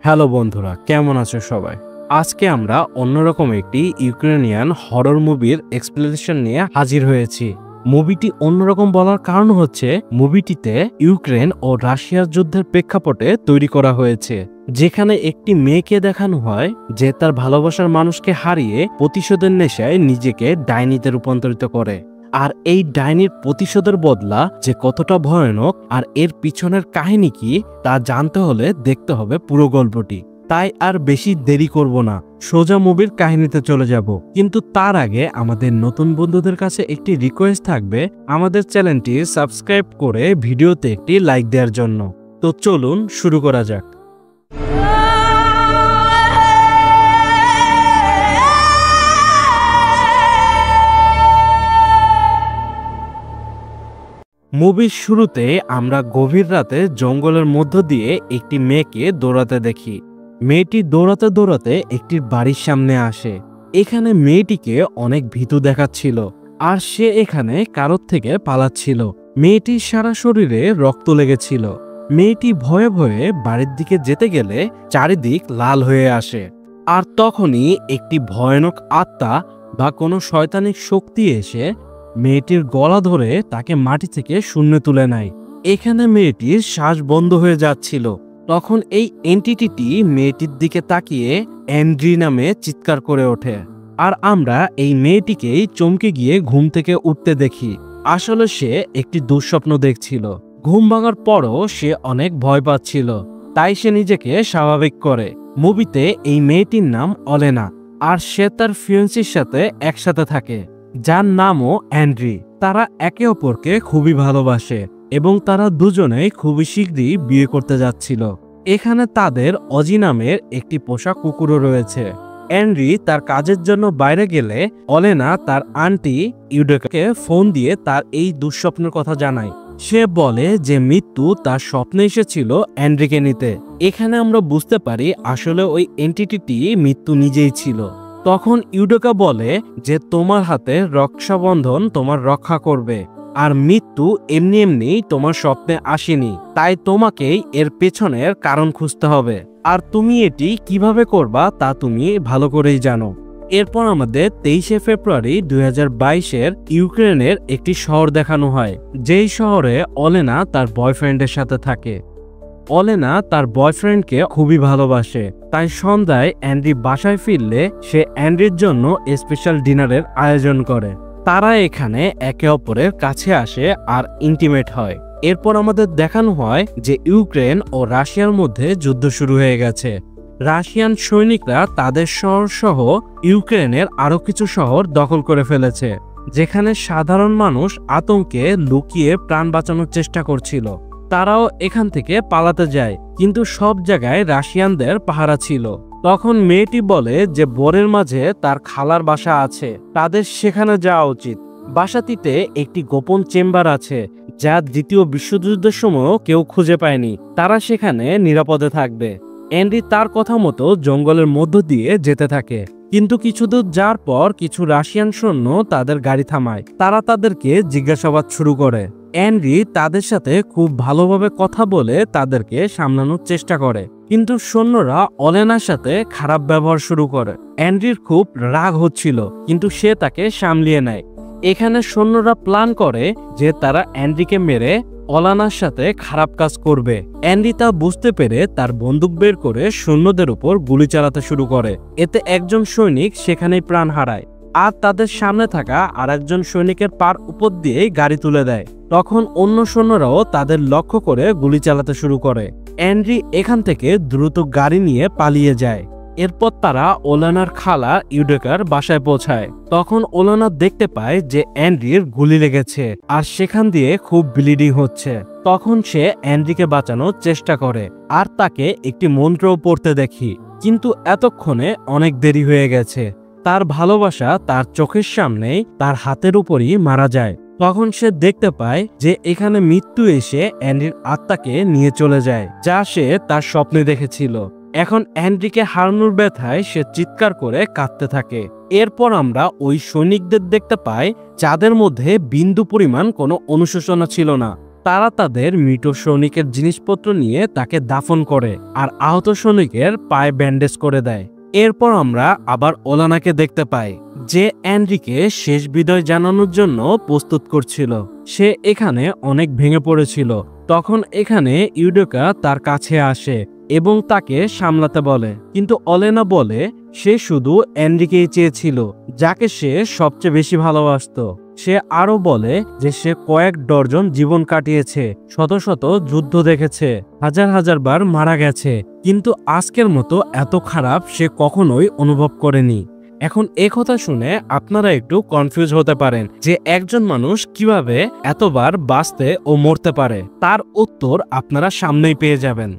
Hello বন্ধুরা, কেমন আছো সবাই? আজকে আমরা অন্যরকম একটি ইউক্রেনিয়ান হরর মুভির এক্সপ্লেনেশন নিয়ে হাজির হয়েছি। মুভিটি অন্যরকম বলার কারণ হচ্ছে মুভিটিতে ইউক্রেন ও রাশিয়ার যুদ্ধের প্রেক্ষাপটে তৈরি করা হয়েছে, যেখানে একটি মেয়েকে দেখানো হয় যে তার ভালোবাসার মানুষকে হারিয়ে প্রতিশোধের নেশায় নিজেকে ডাইনিতে রূপান্তরিত করে। আর এই ডাইনির প্রতিশোধের বদলা যে কতটা ভয়ানক আর এর পিছনের কাহিনী কি তা জানতে হলে দেখতে হবে পুরো গল্পটি। তাই আর বেশি দেরি করব না, সোজা মুভির কাহিনীতে চলে যাব। কিন্তু তার আগে আমাদের নতুন বন্ধুদের কাছে একটি রিকোয়েস্ট থাকবে আমাদের চ্যানেলটি সাবস্ক্রাইব করে ভিডিওতে একটি লাইক দেওয়ার জন্য। তো চলুন শুরু করা যাক। মুভির শুরুতে আমরা গভীর রাতে জঙ্গলের মধ্য দিয়ে একটি মেয়েকে দৌড়াতে দেখি। মেয়েটি দৌড়াতে দৌড়াতে একটি বাড়ির সামনে আসে। এখানে মেয়েটিকে অনেক ভীতু দেখাচ্ছিল, আর সে এখানে কারোর থেকে পালাচ্ছিল। মেয়েটির সারা শরীরে রক্ত লেগেছিল। মেয়েটি ভয়ে ভয়ে বাড়ির দিকে যেতে গেলে চারিদিক লাল হয়ে আসে, আর তখনই একটি ভয়ানক আত্মা বা কোনো শয়তানিক শক্তি এসে মেয়েটির গলা ধরে তাকে মাটি থেকে শূন্যে তুলে নেয়। এখানে মেয়েটির শ্বাস বন্ধ হয়ে যাচ্ছিল। তখন এই এন্টিটিটি মেয়েটির দিকে তাকিয়ে অ্যান্ড্রি নামে চিৎকার করে ওঠে, আর আমরা এই মেয়েটিকেই চমকে গিয়ে ঘুম থেকে উঠতে দেখি। আসলে সে একটি দুঃস্বপ্ন দেখছিল। ঘুম ভাঙার পরও সে অনেক ভয় পাচ্ছিল, তাই সে নিজেকে স্বাভাবিক করে। মুভিতে এই মেয়েটির নাম অলেনা, আর সে তার ফিয়েন্সির সাথে একসাথে থাকে, যার নামও অ্যান্ড্রি। তারা একে অপরকে খুবই ভালোবাসে এবং তারা দুজনেই খুবই শীঘ্রই বিয়ে করতে যাচ্ছিল। এখানে তাদের অজি নামের একটি পোষা কুকুরও রয়েছে। অ্যান্ড্রি তার কাজের জন্য বাইরে গেলে অলেনা তার আন্টি ইউডেকাকে ফোন দিয়ে তার এই দুঃস্বপ্নের কথা জানায়। সে বলে যে মৃত্যু তার স্বপ্নে এসেছিল অ্যান্ড্রিকে নিতে। এখানে আমরা বুঝতে পারি আসলে ওই এন্টিটিটি মৃত্যু নিজেই ছিল। তখন ইউডোকা বলে যে তোমার হাতে রক্ষাবন্ধন তোমার রক্ষা করবে, আর মৃত্যু এমনি এমনি তোমার স্বপ্নে আসেনি, তাই তোমাকেই এর পেছনের কারণ খুঁজতে হবে, আর তুমি এটি কিভাবে করবা তা তুমি ভালো করেই জানো। এরপর আমাদের 23শে ফেব্রুয়ারি 2022-এর ইউক্রেনের একটি শহর দেখানো হয়, যেই শহরে অলেনা তার বয়ফ্রেন্ডের সাথে থাকে। অলেনা তার বয়ফ্রেন্ডকে খুবই ভালোবাসে, তাই সন্ধ্যায় অ্যান্ড্রি বাসায় ফিরলে সে অ্যান্ড্রির জন্য স্পেশাল ডিনারের আয়োজন করে। তারা এখানে একে অপরের কাছে আসে আর ইন্টিমেট হয়। এরপর আমাদের দেখানো হয় যে ইউক্রেন ও রাশিয়ার মধ্যে যুদ্ধ শুরু হয়ে গেছে। রাশিয়ান সৈনিকরা তাদের শহর সহ ইউক্রেনের আরো কিছু শহর দখল করে ফেলেছে, যেখানে সাধারণ মানুষ আতঙ্কে লুকিয়ে প্রাণ বাঁচানোর চেষ্টা করছিল। তারাও এখান থেকে পালাতে যায়, কিন্তু সব জায়গায় রাশিয়ানদের পাহারা ছিল। তখন মেয়েটি বলে যে বরের মাঝে তার খালার বাসা আছে, তাদের সেখানে যাওয়া উচিত। বাসাটিতে একটি গোপন চেম্বার আছে, যা দ্বিতীয় বিশ্বযুদ্ধের সময়ও কেউ খুঁজে পায়নি। তারা সেখানে নিরাপদে থাকবে। অ্যান্ডি তার কথা মতো জঙ্গলের মধ্য দিয়ে যেতে থাকে, কিন্তু কিছু দূর যাওয়ার পর কিছু রাশিয়ান সৈন্য তাদের গাড়ি থামায়। তারা তাদেরকে জিজ্ঞাসাবাদ শুরু করে। অ্যান্ড্রি তাদের সাথে খুব ভালোভাবে কথা বলে তাদেরকে সামলানোর চেষ্টা করে, কিন্তু সৈন্যরা অলেনার সাথে খারাপ ব্যবহার শুরু করে। অ্যান্ড্রির খুব রাগ হচ্ছিল, কিন্তু সে তাকে সামলিয়ে নেয়। এখানে সৈন্যরা প্ল্যান করে যে তারা অ্যান্ড্রিকে মেরে অলেনার সাথে খারাপ কাজ করবে। অ্যান্ড্রি তা বুঝতে পেরে তার বন্দুক বের করে সৈন্যদের উপর গুলি চালাতে শুরু করে। এতে একজন সৈনিক সেখানেই প্রাণ হারায়, আর তাদের সামনে থাকা আরেকজন সৈনিকের পার উপর দিয়ে গাড়ি তুলে দেয়। তখন অন্য সৈন্যরাও তাদের লক্ষ্য করে গুলি চালাতে শুরু করে। অ্যান্ড্রি এখান থেকে দ্রুত গাড়ি নিয়ে পালিয়ে যায়। এরপর তারা ওলেনার খালা ইউডেকার বাসায় পৌঁছায়। তখন ওলেনা দেখতে পায় যে অ্যান্ড্রির গুলি লেগেছে, আর সেখান দিয়ে খুব ব্লিডিং হচ্ছে। তখন সে অ্যান্ড্রিকে বাঁচানোর চেষ্টা করে, আর তাকে একটি মন্ত্রও পড়তে দেখি, কিন্তু এতক্ষণে অনেক দেরি হয়ে গেছে। তার ভালোবাসা তার চোখের সামনেই তার হাতের উপরই মারা যায়। তখন সে দেখতে পায় যে এখানে মৃত্যু এসে অ্যান্ড্রির আত্মাকে নিয়ে চলে যায়, যা সে তার স্বপ্নে দেখেছিল। এখন অ্যান্ড্রিকে হারানোর ব্যথায় সে চিৎকার করে কাঁদতে থাকে। এরপর আমরা ওই সৈনিকদের দেখতে পাই যাদের মধ্যে বিন্দু পরিমাণ কোনো অনুশোচনা ছিল না। তারা তাদের মৃত সৈনিকের জিনিসপত্র নিয়ে তাকে দাফন করে আর আহত সৈনিকের পায়ে ব্যান্ডেজ করে দেয়। এরপর আমরা আবার ওলানাকে দেখতে পাই, যে অ্যান্ড্রিকে শেষ বিদায় জানানোর জন্য প্রস্তুত করছিল। সে এখানে অনেক ভেঙে পড়েছিল। তখন এখানে ইউডোকা তার কাছে আসে এবং তাকে সামলাতে বলে, কিন্তু ওলেনা বলে সে শুধু অ্যান্ড্রিকেই চেয়েছিল, যাকে সে সবচেয়ে বেশি ভালোবাসতো। সে আরো বলে যে সে কয়েক ডজন জীবন কাটিয়েছে, শত শত যুদ্ধ দেখেছে, হাজার হাজার বার মারা গেছে, কিন্তু আজকের মতো এত খারাপ সে কখনোই অনুভব করেনি। এখন কথা শুনে আপনারা একটু কনফিউজ হতে পারেন যে একজন মানুষ কিভাবে এতবার বাঁচতে ও মরতে পারে। তার উত্তর আপনারা সামনেই পেয়ে যাবেন।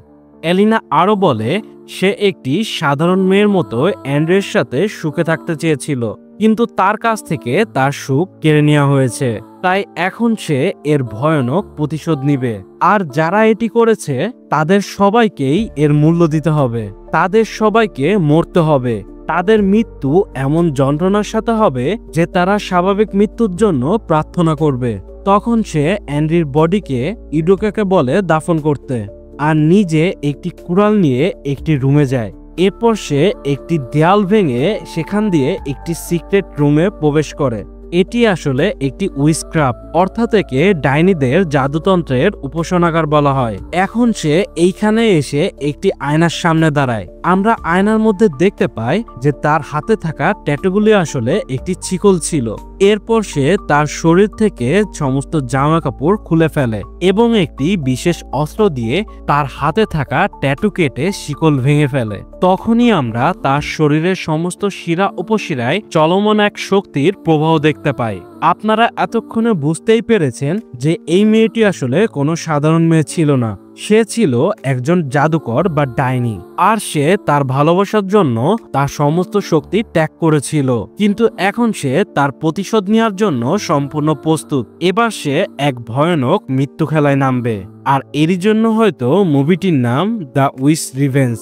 এলিনা আরো বলে সে একটি সাধারণ মেয়ের মতো অ্যান্ড্রের সাথে সুখে থাকতে চেয়েছিল, কিন্তু তার কাছ থেকে তার সুখ কেড়ে নেওয়া হয়েছে। তাই এখন সে এর ভয়ানক প্রতিশোধ নিবে। আর যারা এটি করেছে তাদের সবাইকেই এর মূল্য দিতে হবে, তাদের সবাইকে মরতে হবে। তাদের মৃত্যু এমন যন্ত্রণার সাথে হবে যে তারা স্বাভাবিক মৃত্যুর জন্য প্রার্থনা করবে। তখন সে অ্যান্ড্রির বডিকে ইউডোকাকে বলে দাফন করতে আর নিজে একটি কুড়াল নিয়ে একটি রুমে যায়। এরপর সে একটি দেয়াল ভেঙে সেখান দিয়ে একটি সিক্রেট রুমে প্রবেশ করে। এটি আসলে একটি উইচক্রাফট, অর্থাৎ একে ডাইনিদের জাদুতন্ত্রের উপাসনাগার বলা হয়। এখন সে এইখানে এসে একটি আয়নার সামনে দাঁড়ায়। আমরা আয়নার মধ্যে দেখতে পাই যে তার হাতে থাকা ট্যাটুগুলি আসলে একটি শিকল ছিল। এরপর সে তার শরীর থেকে সমস্ত জামা কাপড় খুলে ফেলে এবং একটি বিশেষ অস্ত্র দিয়ে তার হাতে থাকা ট্যাটু কেটে শিকল ভেঙে ফেলে। তখনই আমরা তার শরীরের সমস্ত শিরা উপশিরায় চলমান এক শক্তির প্রবাহ দেখতে পাই। আপনারা এতক্ষণে বুঝতেই পেরেছেন যে এই মেয়েটি আসলে কোনো সাধারণ মেয়ে ছিল না, সে ছিল একজন জাদুকর বা ডাইনি। আর সে তার ভালোবাসার জন্য তার সমস্ত শক্তি ত্যাগ করেছিল, কিন্তু এখন সে তার প্রতিশোধ নেওয়ার জন্য সম্পূর্ণ প্রস্তুত। এবার সে এক ভয়ানক মৃত্যু খেলায় নামবে, আর এরই জন্য হয়তো মুভিটির নাম দ্য উইচ রিভেঞ্জ।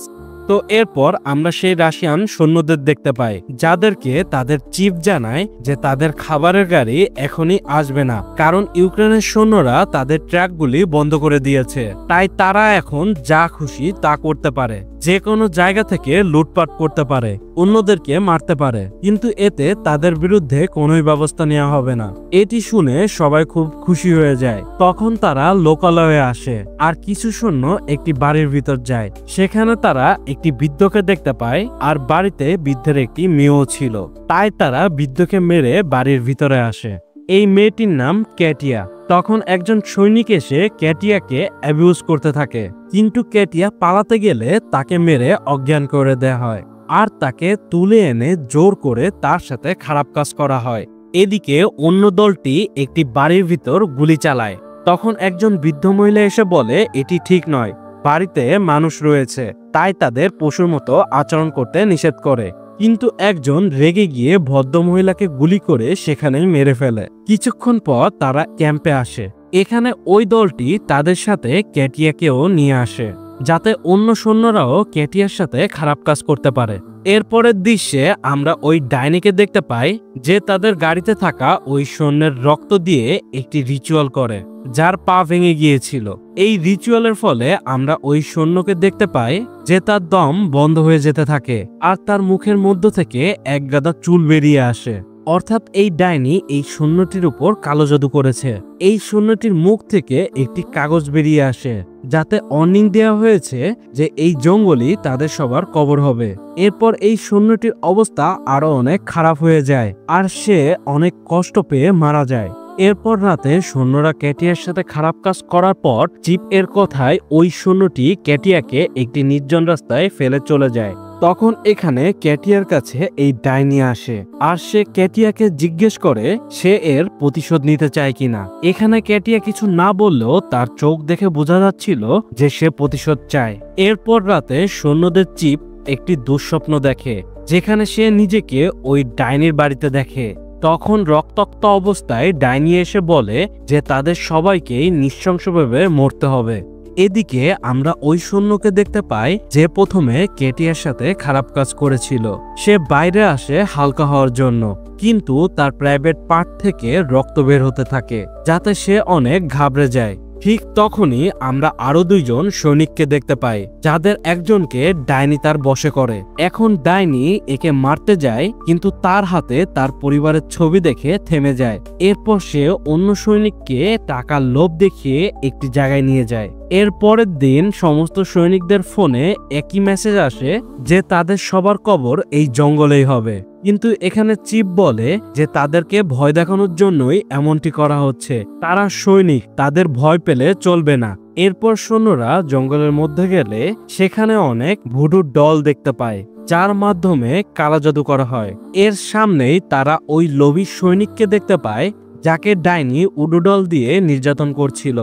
তো এরপর আমরা সেই রাশিয়ান সৈন্যদের দেখতে পাই, যাদেরকে তাদের চিফ জানায় যে তাদের খাবারের গাড়ি এখনই আসবে না, কারণ ইউক্রেনের সৈন্যরা তাদের ট্রাকগুলি বন্ধ করে দিয়েছে। তাই তারা এখন যা খুশি তা করতে পারে, যে কোনো জায়গা থেকে লুটপাট করতে পারে, অন্যদেরকে মারতে পারে, কিন্তু এতে তাদের বিরুদ্ধে কোনোই ব্যবস্থা নেওয়া হবে না। এটি শুনে সবাই খুব খুশি হয়ে যায়। তখন তারা লোকালয়ে আসে আর কিছু সৈন্য একটি বাড়ির ভিতর যায়। সেখানে তারা একটি বৃদ্ধকে দেখতে পায়, আর বাড়িতে বৃদ্ধের একটি মেয়েও ছিল। তাই তারা বৃদ্ধকে মেরে বাড়ির ভিতরে আসে। এই মেয়েটির নাম ক্যাটিয়া। তখন একজন সৈনিক এসে ক্যাটিয়াকে অ্যাবিউজ করতে থাকে, কিন্তু ক্যাটিয়া পালাতে গেলে তাকে মেরে অজ্ঞান করে দেয়া হয় আর তাকে তুলে এনে জোর করে তার সাথে খারাপ কাজ করা হয়। এদিকে অন্য দলটি একটি বাড়ির ভিতর গুলি চালায়। তখন একজন বৃদ্ধ মহিলা এসে বলে এটি ঠিক নয়, বাড়িতে মানুষ রয়েছে, তাই তাদের পশুর মতো আচরণ করতে নিষেধ করে। কিন্তু একজন রেগে গিয়ে ভদ্র মহিলাকে গুলি করে সেখানেই মেরে ফেলে। কিছুক্ষণ পর তারা ক্যাম্পে আসে। এখানে ওই দলটি তাদের সাথে ক্যাটিয়াকেও নিয়ে আসে, যাতে অন্য সৈন্যরাও ক্যাটিয়ার সাথে খারাপ কাজ করতে পারে। এরপরের দৃশ্যে আমরা ওই ডাইনিকে দেখতে পাই, যে তাদের গাড়িতে থাকা ওই সৈন্যের রক্ত দিয়ে একটি রিচুয়াল করে, যার পা ভেঙে গিয়েছিল। এই রিচুয়ালের ফলে আমরা ওই সৈন্যকে দেখতে পাই যে তার দম বন্ধ হয়ে যেতে থাকে আর তার মুখের মধ্য থেকে এক গাদা চুল বেরিয়ে আসে। অর্থাৎ এই ডাইনি এই সৈন্যটির উপর কালো জাদু করেছে। এই সৈন্যটির মুখ থেকে একটি কাগজ বেরিয়ে আসে, যাতে ওয়ার্নিং দেওয়া হয়েছে যে এই জঙ্গলই তাদের সবার কবর হবে। এরপর এই সৈন্যটির অবস্থা আরো অনেক খারাপ হয়ে যায় আর সে অনেক কষ্ট পেয়ে মারা যায়। এরপর রাতে সৈন্যরা ক্যাটিয়ার সাথে খারাপ কাজ করার পর চিপ এর কথায় ওই সৈন্যটি ক্যাটিয়াকে একটি নির্জন রাস্তায় ফেলে চলে যায়। তখন এখানে ক্যাটিয়ার কাছে এই ডাইনি আসে আর সে ক্যাটিয়াকে জিজ্ঞেস করে সে এর প্রতিশোধ নিতে চায় কিনা। এখানে ক্যাটিয়া কিছু না বললেও তার চোখ দেখে বোঝা যাচ্ছিল যে সে প্রতিশোধ চায়। এরপর রাতে সৈন্যদের চিপ একটি দুঃস্বপ্ন দেখে, যেখানে সে নিজেকে ওই ডাইনির বাড়িতে দেখে। তখন রক্তাক্ত অবস্থায় ডাইনি এসে বলে যে তাদের সবাইকেই নৃশংসভাবে মরতে হবে। এদিকে আমরা ওই সৈন্যকে দেখতে পাই যে প্রথমে ক্যাটিয়ার সাথে খারাপ কাজ করেছিল। সে বাইরে আসে হালকা হওয়ার জন্য, কিন্তু তার প্রাইভেট পার্ট থেকে রক্ত বের হতে থাকে, যাতে সে অনেক ঘাবড়ে যায়। ঠিক তখনই আমরা আরো দুইজন সৈনিককে দেখতে পাই, যাদের একজনকে ডাইনি তার বশে করে। এখন ডাইনি একে মারতে যায়, কিন্তু তার হাতে তার পরিবারের ছবি দেখে থেমে যায়। এরপর সে অন্য সৈনিককে টাকার লোভ দেখিয়ে একটি জায়গায় নিয়ে যায়। এর পরের দিন সমস্ত সৈনিকদের ফোনে একই মেসেজ আসে যে তাদের সবার কবর এই জঙ্গলেই হবে। কিন্তু এখানে চিফ বলে যে তাদেরকে ভয় দেখানোর জন্যই এমনটি করা হচ্ছে। তারা সৈনিক, তাদের ভয় পেলে চলবে না। এরপর সৈন্যরা জঙ্গলের মধ্যে গেলে সেখানে অনেক ভুডুর ডল দেখতে পায়, যার মাধ্যমে কালা জাদু করা হয়। এর সামনেই তারা ওই লোভী সৈনিককে দেখতে পায়, যাকে ডাইনি উডুডল দিয়ে নির্যাতন করছিল।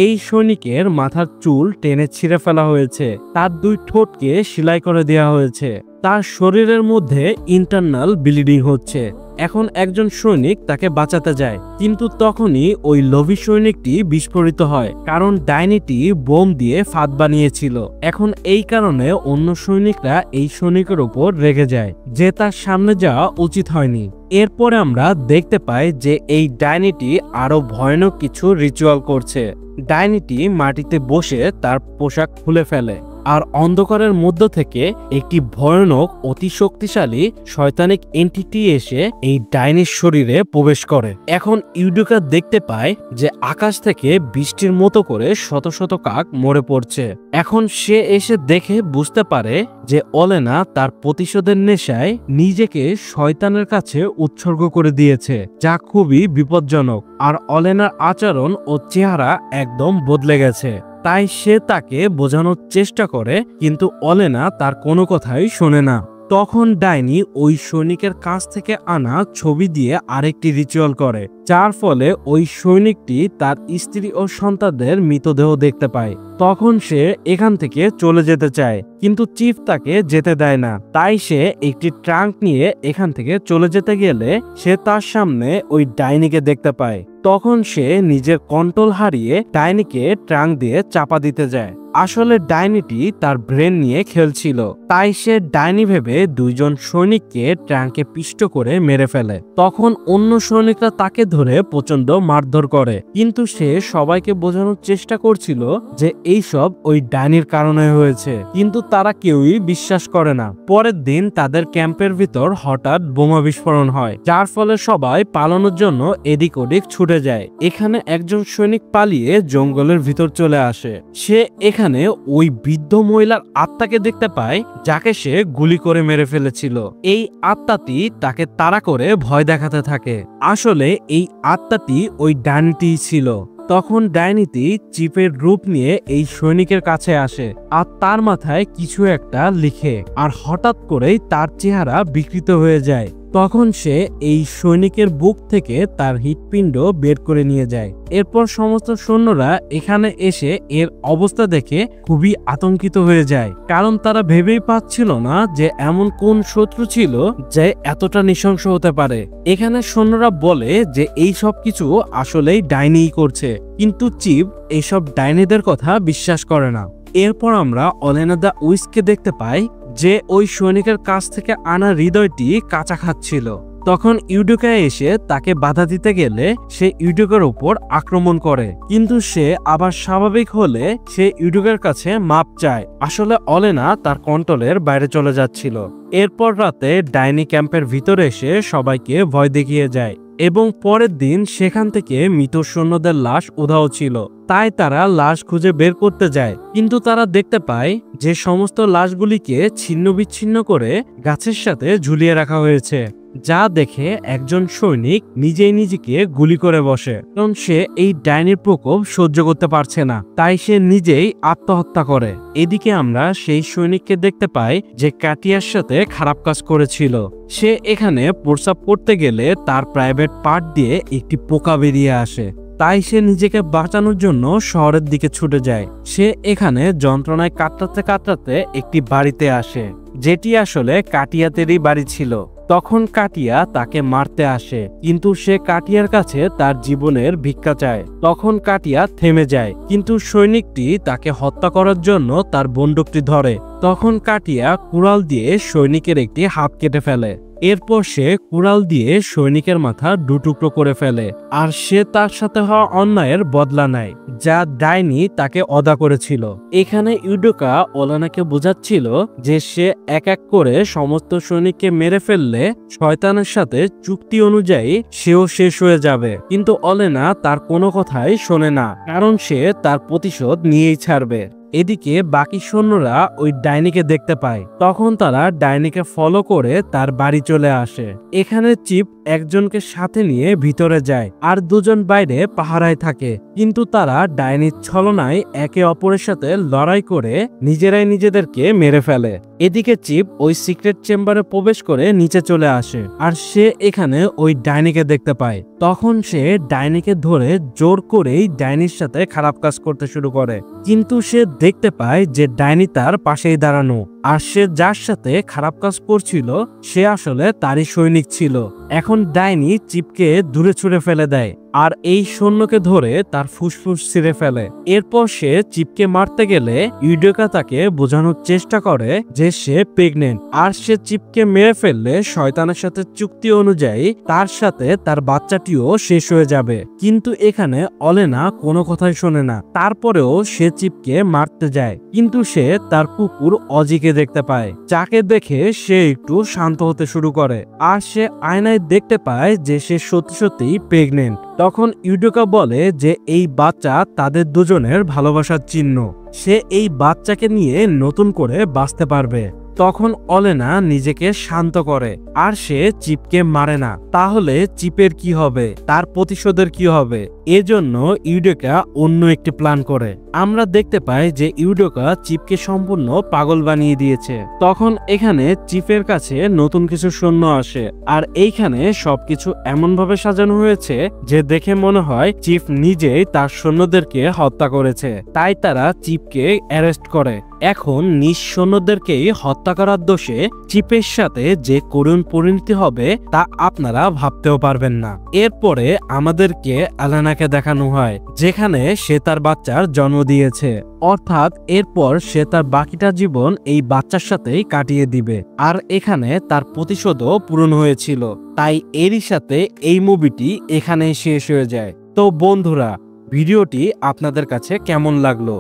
এই সৈনিকের মাথার চুল টেনে ছিঁড়ে ফেলা হয়েছে, তার দুই ঠোঁটকে সেলাই করে দেওয়া হয়েছে, তার শরীরের মধ্যে ইন্টারনাল ব্লিডিং হচ্ছে। এখন একজন সৈনিক তাকে বাঁচাতে যায়, কিন্তু তখনই ওই লোভী সৈনিকটি বিস্ফোরিত হয়, কারণ ডাইনিটি বোম দিয়ে ফাঁদ বানিয়েছিল। এখন এই কারণে অন্য সৈনিকরা এই সৈনিকের উপর রেগে যায় যে তার সামনে যাওয়া উচিত হয়নি। এরপরে আমরা দেখতে পাই যে এই ডাইনিটি আরো ভয়ানক কিছু রিচুয়াল করছে। ডাইনিটি মাটিতে বসে তার পোশাক খুলে ফেলে, আর অন্ধকারের মধ্য থেকে একটি ভয়ানক অতি শক্তিশালী শয়তানিক এন্টিটি এসে এই ডাইনির শরীরে প্রবেশ করে। এখন ইউডোকা দেখতে পায় যে আকাশ থেকে বৃষ্টির মতো করে শত শত কাক মরে পড়ছে। এখন সে এসে দেখে বুঝতে পারে যে অলেনা তার প্রতিশোধের নেশায় নিজেকে শয়তানের কাছে উৎসর্গ করে দিয়েছে, যা খুবই বিপজ্জনক। আর অলেনার আচরণ ও চেহারা একদম বদলে গেছে। তাই সে তাকে বোঝানোর চেষ্টা করে, কিন্তু অলেনা তার কোনো কথাই শোনে না। তখন ডাইনি ওই সৈনিকের কাছ থেকে আনা ছবি দিয়ে আরেকটি রিচুয়াল করে, যার ফলে ওই সৈনিকটি তার স্ত্রী ও সন্তানদের মৃতদেহ দেখতে পায়। তখন সে এখান থেকে চলে যেতে চায়, কিন্তু চিফ তাকে যেতে দেয় না। তাই সে একটি ট্রাঙ্ক নিয়ে এখান থেকে চলে যেতে গেলে সে তার সামনে ওই ডাইনিকে দেখতে পায়। তখন সে নিজের কন্ট্রোল হারিয়ে ডাইনিকে ট্রাঙ্ক দিয়ে চাপা দিতে যায়। আসলে ডাইনিটি তার ব্রেন নিয়ে খেলছিল, তাই সে ডাইনি ভেবে দুইজন সৈনিককে ট্রাঙ্কে পিষ্ট করে মেরে ফেলে। তখন অন্য সৈনিকরা তাকে ধরে প্রচন্ড মারধর করে, কিন্তু সে সবাইকে বোঝানোর চেষ্টা করছিল যে এইসব ওই ডাইনির কারণে হয়েছে, কিন্তু তারা কেউই বিশ্বাস করে না। পরের দিন তাদের ক্যাম্পের ভিতর হঠাৎ বোমা বিস্ফোরণ হয়, যার ফলে সবাই পালানোর জন্য এদিক ওদিক ছুটে যায়। এখানে একজন সৈনিক পালিয়ে জঙ্গলের ভিতর চলে আসে। সে এখানে ওই বৃদ্ধ মহিলার আত্মাকে দেখতে পায়, যাকে সে গুলি করে মেরে ফেলেছিল। এই আত্মাটি তাকে তাড়া করে ভয় দেখাতে থাকে। আসলে এই আত্মাটি ওই ডাইনিটি ছিল। তখন ডাইনিটি চিপের রূপ নিয়ে এই সৈনিকের কাছে আসে, আর তার মাথায় কিছু একটা লিখে, আর হঠাৎ করেই তার চেহারা বিকৃত হয়ে যায়। তখন সে এই সৈনিকের বুক থেকে তার হৃৎপিণ্ড বের করে নিয়ে যায়। এরপর সমস্ত সৈন্যরা এখানে এসে এর অবস্থা দেখে খুবই আতঙ্কিত হয়ে যায়, কারণ তারা ভেবেই পাচ্ছিল না যে এমন কোন শত্রু ছিল যে এতটা নৃশংস হতে পারে। এখানে সৈন্যরা বলে যে এই সব কিছু আসলেই ডাইনিই করছে, কিন্তু চিফ এইসব ডাইনিদের কথা বিশ্বাস করে না। এরপর আমরা অলেনা দ্য উইস্ককে দেখতে পাই, যে ওই সৈনিকের কাছ থেকে আনা হৃদয়টি কাঁচা খাচ্ছিল। তখন ইউডোকা এসে তাকে বাধা দিতে গেলে সে ইউডোকার উপর আক্রমণ করে, কিন্তু সে আবার স্বাভাবিক হলে সে ইউডোকার কাছে মাপ চায়। আসলে অলেনা তার কন্ট্রোলের বাইরে চলে যাচ্ছিল। এরপর রাতে ডাইনি ক্যাম্পের ভিতরে এসে সবাইকে ভয় দেখিয়ে যায়, এবং পরের দিন সেখান থেকে মৃত সৈন্যদের লাশ উধাও ছিল। তাই তারা লাশ খুঁজে বের করতে যায়, কিন্তু তারা দেখতে পায় যে সমস্ত লাশগুলিকে ছিন্ন বিচ্ছিন্ন করে গাছের সাথে ঝুলিয়ে রাখা হয়েছে, যা দেখে একজন সৈনিক নিজেই নিজেকে গুলি করে বসে, কারণ সে এই ডাইনির প্রকোপ সহ্য করতে পারছে না। তাই সে নিজেই আত্মহত্যা করে। এদিকে আমরা সেই সৈনিককে দেখতে পাই যে কাটিয়ার সাথে খারাপ কাজ করেছিল। সে এখানে প্রস্রাব করতে গেলে তার প্রাইভেট পার্ট দিয়ে একটি পোকা বেরিয়ে আসে, তাই সে নিজেকে বাঁচানোর জন্য শহরের দিকে ছুটে যায়। সে এখানে যন্ত্রণায় কাতরাতে কাতরাতে একটি বাড়িতে আসে, যেটি আসলে কাটিয়াতেরই বাড়ি ছিল। তখন কাটিয়া তাকে মারতে আসে, কিন্তু সে কাটিয়ার কাছে তার জীবনের ভিক্ষা চায়। তখন কাটিয়া থেমে যায়, কিন্তু সৈনিকটি তাকে হত্যা করার জন্য তার বন্দুকটি ধরে। তখন কাটিয়া কুড়াল দিয়ে সৈনিকের একটি হাত কেটে ফেলে। এরপর সে কুড়াল দিয়ে সৈনিকের মাথা দুটুকরো করে ফেলে আর সে তার সাথে হওয়া অন্যায়ের বদলা নেয়, যা ডাইনি তাকে অদা করেছিল। এখানে ইউডোকা ওলেনাকে বোঝাচ্ছিল যে সে এক এক করে সমস্ত সৈনিককে মেরে ফেললে শয়তানের সাথে চুক্তি অনুযায়ী সেও শেষ হয়ে যাবে, কিন্তু ওলেনা তার কোনো কথাই শোনে না, কারণ সে তার প্রতিশোধ নিয়েই ছাড়বে। এদিকে বাকি সৈন্যরা ওই ডাইনিকে দেখতে পায়, তখন তারা ডাইনিকে ফলো করে তার বাড়ি চলে আসে। এখানে চিপ একজনকে সাথে নিয়ে ভিতরে যায় আর দুজন বাইরে পাহারায় থাকে, কিন্তু তারা ডাইনির ছলনায় একে অপরের সাথে লড়াই করে নিজেরাই নিজেদেরকে মেরে ফেলে। এদিকে চিপ ওই সিক্রেট চেম্বারে প্রবেশ করে নিচে চলে আসে আর সে এখানে ওই ডাইনিকে দেখতে পায়। তখন সে ডাইনিকে ধরে জোর করেই ডাইনির সাথে খারাপ কাজ করতে শুরু করে, কিন্তু সে দেখতে পায় যে ডাইনি তার পাশেই দাঁড়ানো আর সে যার সাথে খারাপ কাজ করছিল সে আসলে তারই সৈনিক ছিল। এখন ডাইনি চিপকে দূরে ছুঁড়ে ফেলে দেয় আর এই সৈন্যকে ধরে তার ফুসফুস ছিঁড়ে ফেলে। এরপর সে চিপকে মারতে গেলে ইউডোকা তাকে বোঝানোর চেষ্টা করে যে সে প্রেগনেন্ট আর সে চিপকে মেরে ফেললে শয়তানের সাথে চুক্তি অনুযায়ী তার সাথে তার বাচ্চাটিও শেষ হয়ে যাবে, কিন্তু এখানে ওলেনা কোনো কথাই শোনে না। তারপরেও সে চিপকে মারতে যায়, কিন্তু সে তার কুকুর অজিকে দেখতে পায়, যাকে দেখে সে একটু শান্ত হতে শুরু করে আর সে আয়নায় দেখতে পায় যে সে সত্যি সত্যিই প্রেগনেন্ট। তখন ইউডোকা বলে যে এই বাচ্চা তাদের দুজনের ভালোবাসার চিহ্ন, সে এই বাচ্চাকে নিয়ে নতুন করে বাঁচতে পারবে। তখন ওলেনা নিজেকে শান্ত করে আর সে চিপকে মারে না। তাহলে চিপের কি হবে, তার প্রতিশোধের কি হবে? এজন্য ইউডোকা অন্য একটি প্ল্যান করে। আমরা দেখতে পাই যে ইউডোকা চিপকে সম্পূর্ণ পাগল বানিয়ে দিয়েছে। তখন এখানে চিপের কাছে নতুন কিছু সৈন্য আসে আর এইখানে সবকিছু এমন ভাবে সাজানো হয়েছে যে দেখে মনে হয় চিপ নিজেই তার সৈন্যদেরকে হত্যা করেছে, তাই তারা চিপকে অ্যারেস্ট করে। এখন নিজ সৈন্যদেরকেই হত্যা করার দোষে চিপের সাথে যে করুণ পরিণতি হবে তা আপনারা ভাবতেও পারবেন না। এরপরে আমাদেরকে আলেনাকে দেখানো হয় যেখানে সে তার বাচ্চার জন্ম দিয়েছে, অর্থাৎ এরপর সে তার বাকিটা জীবন এই বাচ্চার সাথেই কাটিয়ে দিবে আর এখানে তার প্রতিশোধও পূরণ হয়েছিল। তাই এরই সাথে এই মুভিটি এখানেই শেষ হয়ে যায়। তো বন্ধুরা, ভিডিওটি আপনাদের কাছে কেমন লাগলো?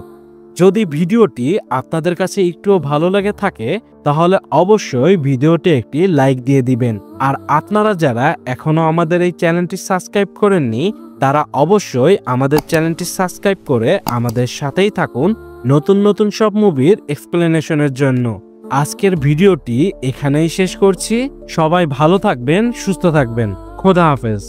যদি ভিডিওটি আপনাদের কাছে একটুও ভালো লাগে থাকে তাহলে অবশ্যই ভিডিওটি একটি লাইক দিয়ে দিবেন। আর আপনারা যারা এখনো আমাদের এই চ্যানেলটি সাবস্ক্রাইব করেননি তারা অবশ্যই আমাদের চ্যানেলটি সাবস্ক্রাইব করে আমাদের সাথেই থাকুন নতুন নতুন সব মুভির এক্সপ্লেনেশনের জন্য। আজকের ভিডিওটি এখানেই শেষ করছি। সবাই ভালো থাকবেন, সুস্থ থাকবেন। খোদা হাফেজ।